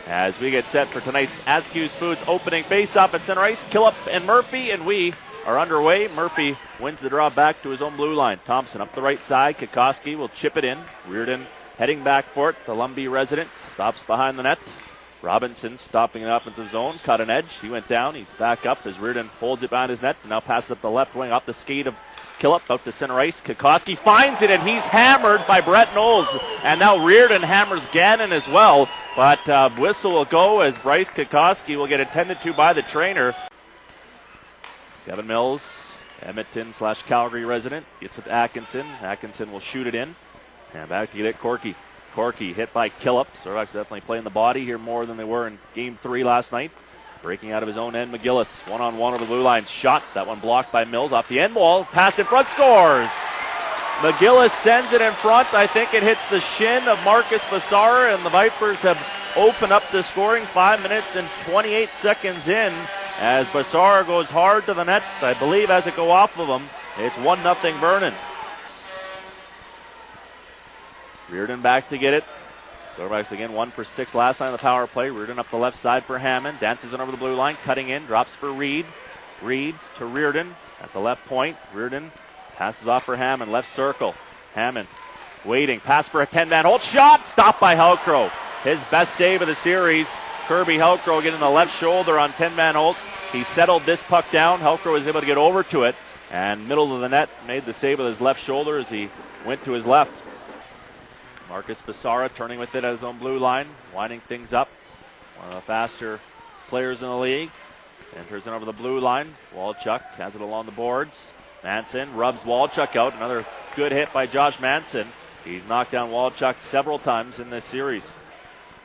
As we get set for tonight's Askews Foods opening face-off at center ice, Killip and Murphy, and we are underway. Murphy wins the draw back to his own blue line. Thompson up the right side. Kokoski will chip it in. Reardon heading back for it. The Lumbee resident stops behind the net. Robinson stopping in the offensive zone. Cut an edge. He went down. He's back up as Reardon holds it behind his net. And now passes up the left wing off the skate of Killip out to center ice. Kokoski finds it, and he's hammered by Brett Knowles. And now Reardon hammers Gannon as well. But whistle will go as Bryce Kokoski will get attended to by the trainer. Kevin Mills, Edmonton/Calgary resident, gets it to Atkinson. Atkinson will shoot it in. And back to get it, Corky. Corky hit by Killip. Silverbacks definitely playing the body here more than they were in Game 3 last night. Breaking out of his own end, McGillis. One-on-one over the blue line. Shot. That one blocked by Mills off the end wall. Pass in front, scores! McGillis sends it in front. I think it hits the shin of Marcus Bassara, and the Vipers have opened up the scoring 5 minutes and 28 seconds in as Bassara goes hard to the net. I believe as it go off of him, it's 1-0 Vernon. Reardon back to get it. Silverbacks again 1 for 6 last night on the power play. Reardon up the left side for Hammond. Dances it over the blue line. Cutting in. Drops for Reed. Reed to Reardon at the left point. Reardon passes off for Hammond. Left circle. Hammond waiting. Pass for a 10-man hold. Shot. Stopped by Helcrow. His best save of the series. Kirby Helcrow getting the left shoulder on 10-man hold. He settled this puck down. Helcrow was able to get over to it. And middle of the net made the save with his left shoulder as he went to his left. Marcus Bassara turning with it at his own blue line, winding things up. One of the faster players in the league. Enters in over the blue line. Walchuk has it along the boards. Manson rubs Walchuk out. Another good hit by Josh Manson. He's knocked down Walchuk several times in this series.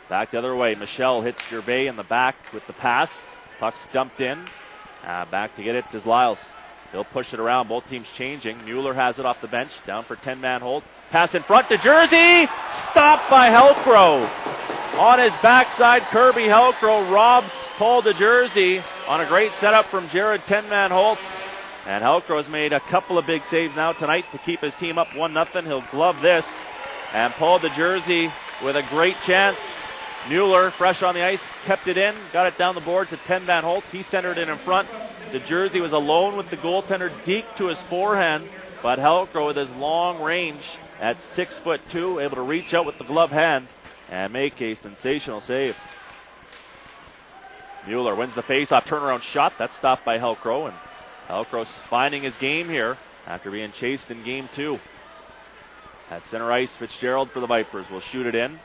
Back the other way. Michelle hits Gervais in the back with the pass. Puck's dumped in. Back to get it is Lyles. They'll push it around. Both teams changing. Mueller has it off the bench. Down for 10-man hold. Pass in front to Jersey. Stopped by Helcrow. On his backside, Kirby Helcrow robs Paul DeJersey on a great setup from Jared 10-man Holt. And Helcrow has made a couple of big saves now tonight to keep his team up 1-0. He'll glove this. And Paul DeJersey with a great chance. Mueller, fresh on the ice, kept it in, got it down the boards at 10-man Holt. He centered it in front. DeJersey was alone with the goaltender, deked to his forehand. But Helcrow with his long range at 6'2", able to reach out with the glove hand and make a sensational save. Mueller wins the faceoff, turnaround shot. That's stopped by Helcrow, and Helcrow's finding his game here after being chased in Game 2. At center ice, Fitzgerald for the Vipers will shoot it in.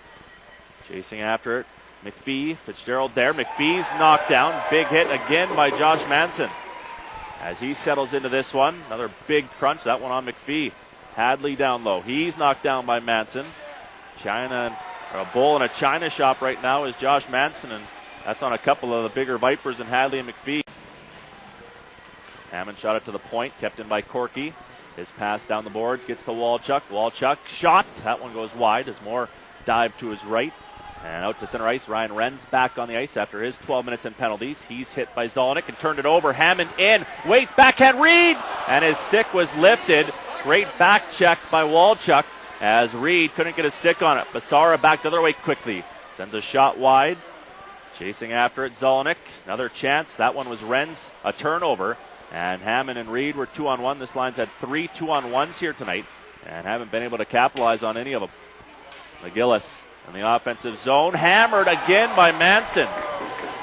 Chasing after it, McPhee. Fitzgerald there. McPhee's knocked down. Big hit again by Josh Manson. As he settles into this one, another big crunch. That one on McPhee. Hadley down low. He's knocked down by Manson. A bull in a china shop right now is Josh Manson, and that's on a couple of the bigger Vipers than Hadley and McPhee. Hammond shot it to the point, kept in by Corky. His pass down the boards, gets to Walchuk. Walchuk shot. That one goes wide as Moore dive to his right. And out to center ice, Ryan Renz back on the ice after his 12 minutes in penalties. He's hit by Zolnick and turned it over. Hammond in, waits, backhand Reed, and his stick was lifted. Great back check by Walchuk as Reed couldn't get a stick on it. Bassara back the other way quickly. Sends a shot wide. Chasing after it, Zolnick. Another chance. That one was Renz, a turnover. And Hammond and Reed were 2-on-1. This line's had 3 2-on-1s here tonight and haven't been able to capitalize on any of them. McGillis in the offensive zone. Hammered again by Manson.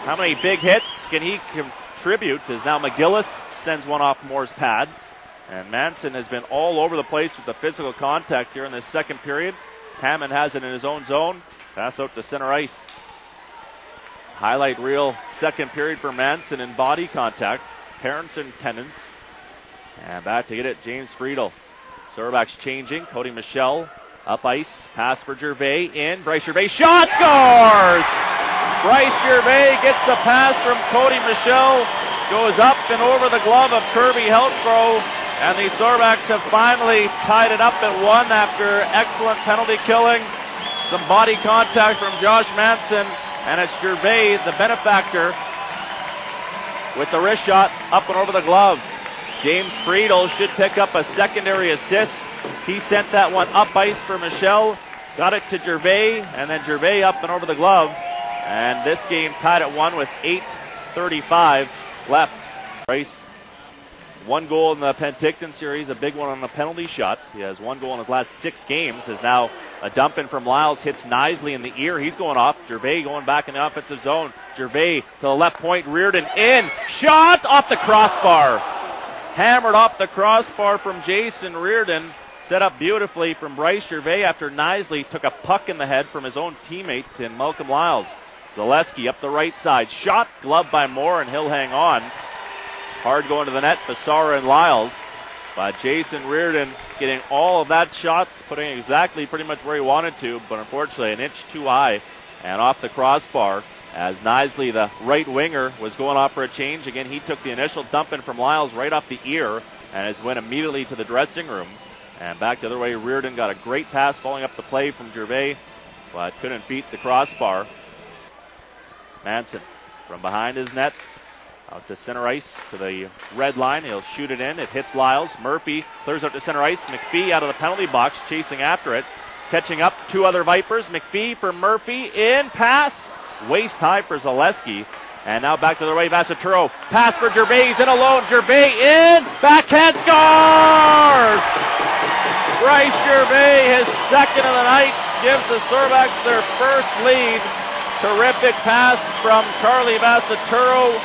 How many big hits can he contribute as now McGillis sends one off Moore's pad. And Manson has been all over the place with the physical contact here in this second period. Hammond has it in his own zone. Pass out to center ice. Highlight reel second period for Manson in body contact. Parents and tendons. And back to get it, James Friedel. Silverbacks changing. Cody Michelle up ice. Pass for Gervais in. Bryce Gervais shot, scores! Bryce Gervais gets the pass from Cody Michelle. Goes up and over the glove of Kirby Helcrow. And the Silverbacks have finally tied it up at 1 after excellent penalty killing. Some body contact from Josh Manson. And it's Gervais, the benefactor, with the wrist shot up and over the glove. James Friedel should pick up a secondary assist. He sent that one up ice for Michelle. Got it to Gervais, and then Gervais up and over the glove. And this game tied at 1 with 8:35 left. Bryce, 1 goal in the Penticton series, a big one on a penalty shot. He has 1 goal in his last 6 games. Is now a dump in from Lyles, hits Knisley in the ear. He's going off. Gervais going back in the offensive zone. Gervais to the left point. Reardon in. Shot off the crossbar. Hammered off the crossbar from Jason Reardon. Set up beautifully from Bryce Gervais after Knisley took a puck in the head from his own teammate in Malcolm Lyles. Zaleski up the right side. Shot, gloved by Moore, and he'll hang on. Hard going to the net, Basara and Lyles. But Jason Reardon getting all of that shot, putting it exactly pretty much where he wanted to, but unfortunately an inch too high and off the crossbar. As Knisley, the right winger, was going off for a change. Again, he took the initial dump in from Lyles right off the ear and has went immediately to the dressing room. And back the other way, Reardon got a great pass following up the play from Gervais, but couldn't beat the crossbar. Manson from behind his net, out to center ice to the red line. He'll shoot it in. It hits Lyles. Murphy clears out to center ice. McPhee out of the penalty box, chasing after it. Catching up, 2 other Vipers. McPhee for Murphy. In, pass. Waist high for Zaleski. And now back to the right, Vassaturo. Pass for Gervais, in alone. Gervais in. Backhand scores! Bryce Gervais, his second of the night, gives the Silverbacks their first lead. Terrific pass from Charlie Vassaturo.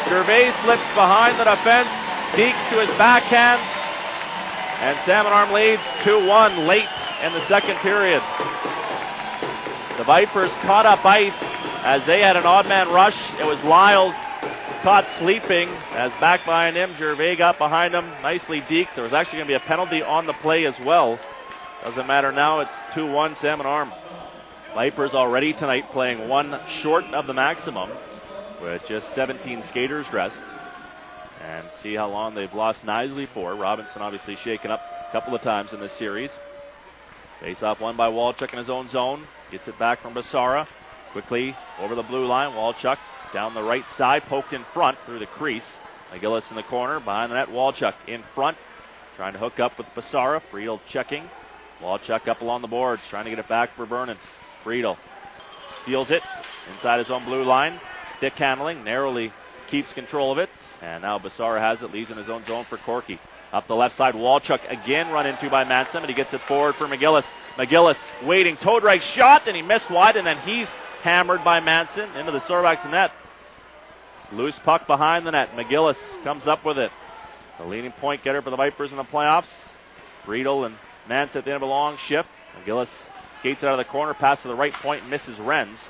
Gervais slips behind the defense. Deeks to his backhand. And Salmon Arm leads 2-1 late in the second period. The Vipers caught up ice as they had an odd man rush. It was Lyles caught sleeping as back behind him. Gervais got behind him. Nicely Deeks. There was actually going to be a penalty on the play as well. Doesn't matter now. It's 2-1 Salmon Arm. Vipers already tonight playing 1 short of the maximum with just 17 skaters dressed. And see how long they've lost Knisley for. Robinson obviously shaken up a couple of times in this series. Face-off won by Walchuk in his own zone. Gets it back from Basara. Quickly over the blue line. Walchuk down the right side. Poked in front through the crease. McGillis in the corner. Behind the net. Walchuk in front. Trying to hook up with Basara. Friedel checking. Walchuk up along the boards. Trying to get it back for Vernon. Friedel steals it inside his own blue line. Stick handling. Narrowly keeps control of it. And now Basara has it. Leaves in his own zone for Corky. Up the left side, Walchuk again run into by Manson, and he gets it forward for McGillis. McGillis waiting, toe drag shot, and he missed wide, and then he's hammered by Manson into the Silverbacks net. Loose puck behind the net. McGillis comes up with it. The leading point getter for the Vipers in the playoffs. Friedel and Manson at the end of a long shift. McGillis skates it out of the corner, pass to the right point, misses Renz.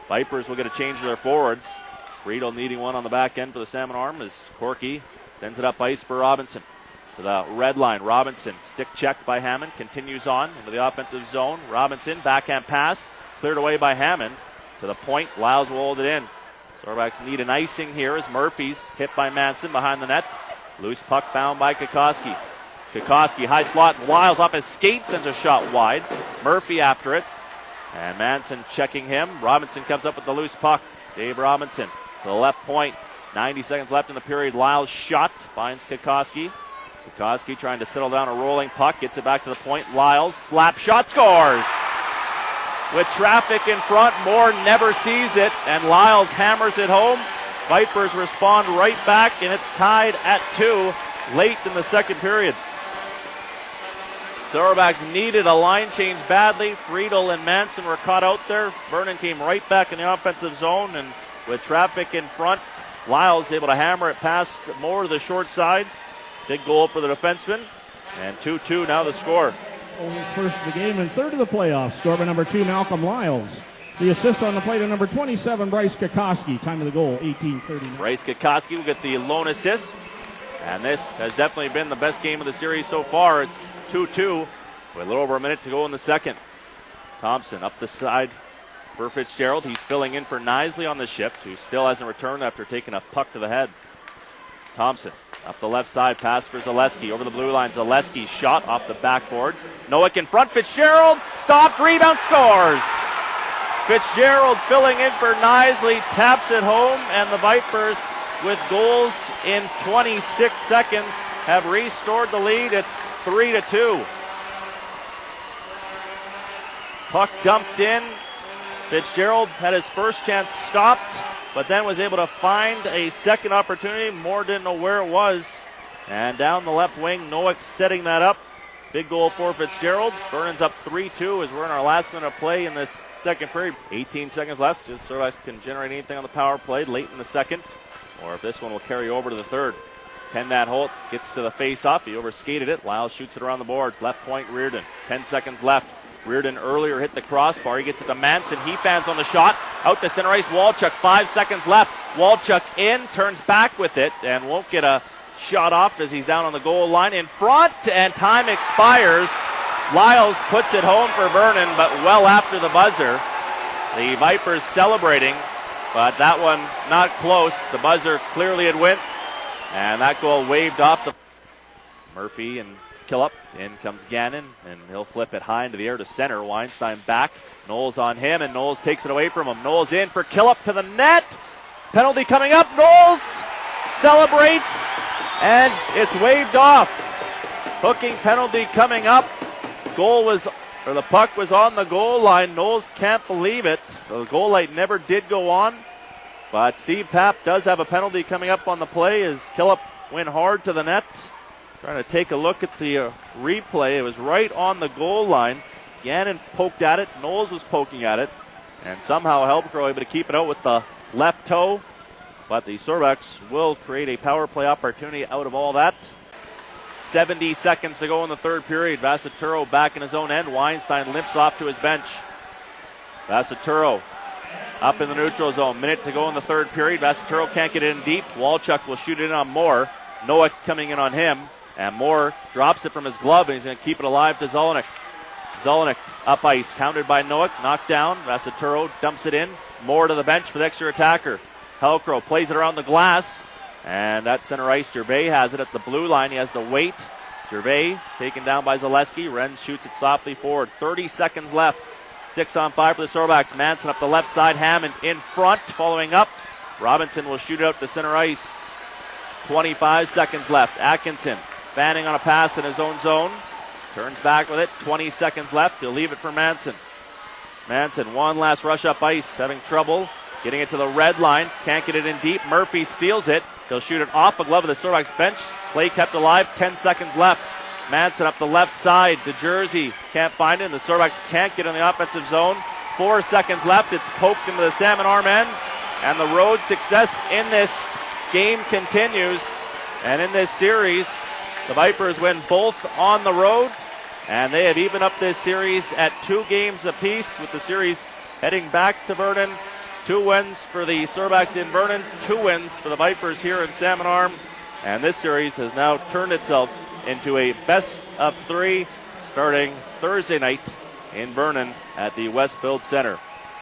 Vipers will get a change to their forwards. Friedel needing one on the back end for the Salmon Arm as Corky sends it up ice for Robinson. To the red line, Robinson, stick checked by Hammond, continues on into the offensive zone. Robinson, backhand pass, cleared away by Hammond. To the point, Lyles will hold it in. Silverbacks need an icing here as Murphy's hit by Manson behind the net. Loose puck found by Kokoski. Kokoski, high slot, Lyles off his skate, sends a shot wide. Murphy after it. And Manson checking him. Robinson comes up with the loose puck. Dave Robinson to the left point. 90 seconds left in the period. Lyles shot, finds Kokoski. Kokoski trying to settle down a rolling puck, gets it back to the point. Lyles, slap shot, scores! With traffic in front, Moore never sees it, and Lyles hammers it home. Vipers respond right back, and it's tied at 2 late in the second period. Silverbacks needed a line change badly. Friedel and Manson were caught out there. Vernon came right back in the offensive zone, and with traffic in front, Lyles able to hammer it past Moore to the short side. Big goal for the defenseman. And 2-2 now the score. His first of the game and third of the playoffs. Score by number 2, Malcolm Lyles. The assist on the play to number 27, Bryce Kokoski. Time of the goal, 18:39. Bryce Kokoski will get the lone assist. And this has definitely been the best game of the series so far. It's 2-2 with a little over a minute to go in the second. Thompson up the side for Fitzgerald. He's filling in for Knisley on the shift, who still hasn't returned after taking a puck to the head. Thompson up the left side, pass for Zaleski. Over the blue line, Zaleski shot off the backboards. Nowick in front, Fitzgerald, stopped, rebound, scores! Fitzgerald filling in for Knisley, taps it home, and the Vipers, with goals in 26 seconds, have restored the lead. It's 3-2. Puck dumped in Fitzgerald had his first chance stopped, but then was able to find a second opportunity. Moore didn't know where it was. And down the left wing, Noack setting that up. Big goal for Fitzgerald. Vernon's up 3-2 as we're in our last minute of play in this second period. 18 seconds left. So Silverbacks can generate anything on the power play late in the second, or if this one will carry over to the third. Ken Matt Holt gets to the face-off. He overskated it. Lyles shoots it around the boards. Left point, Reardon. 10 seconds left. Reardon earlier hit the crossbar. He gets it to Manson. He fans on the shot. Out to center ice. Walchuk, 5 seconds left. Walchuk in, turns back with it, and won't get a shot off as he's down on the goal line. In front, and time expires. Lyles puts it home for Vernon, but well after the buzzer. The Vipers celebrating, but that one not close. The buzzer clearly had went, and that goal waved off the Murphy and Killip. In comes Gannon, and he'll flip it high into the air to center. Weinstein back. Knowles on him, and Knowles takes it away from him. Knowles in for Killip to the net. Penalty coming up. Knowles celebrates, and it's waved off. Hooking penalty coming up. The puck was on the goal line. Knowles can't believe it. The goal light never did go on, but Steve Papp does have a penalty coming up on the play as Killip went hard to the net. Trying to take a look at the replay. It was right on the goal line. Gannon poked at it. Knowles was poking at it, and somehow Helbro able to keep it out with the left toe. But the Silverbacks will create a power play opportunity out of all that. 70 seconds to go in the third period. Vassaturo back in his own end. Weinstein limps off to his bench. Vassaturo up in the neutral zone. Minute to go in the third period. Vassaturo can't get it in deep. Walchuk will shoot it in on Moore. Noack coming in on him. And Moore drops it from his glove, and he's going to keep it alive to Zelenik. Zelenik up ice, hounded by Noack, knocked down. Vassaturo dumps it in. Moore to the bench for the extra attacker. Helcrow plays it around the glass, and that center ice, Gervais has it at the blue line. He has to wait. Gervais taken down by Zaleski. Renz shoots it softly forward. 30 seconds left. 6-on-5 for the Silverbacks. Manson up the left side. Hammond in front, following up. Robinson will shoot it out to center ice. 25 seconds left. Atkinson fanning on a pass in his own zone. Turns back with it. 20 seconds left. He'll leave it for Manson. Manson, one last rush up ice. Having trouble getting it to the red line. Can't get it in deep. Murphy steals it. He'll shoot it off the glove of the Silverbacks bench. Play kept alive. 10 seconds left. Manson up the left side. DeJersey can't find it. The Silverbacks can't get in the offensive zone. 4 seconds left. It's poked into the Salmon arm end. And the road success in this game continues. And in this series, the Vipers win both on the road, and they have evened up this series at 2 games apiece, with the series heading back to Vernon. 2 wins for the Silverbacks in Vernon, 2 wins for the Vipers here in Salmon Arm, and this series has now turned itself into a best of 3 starting Thursday night in Vernon at the Westfield Center.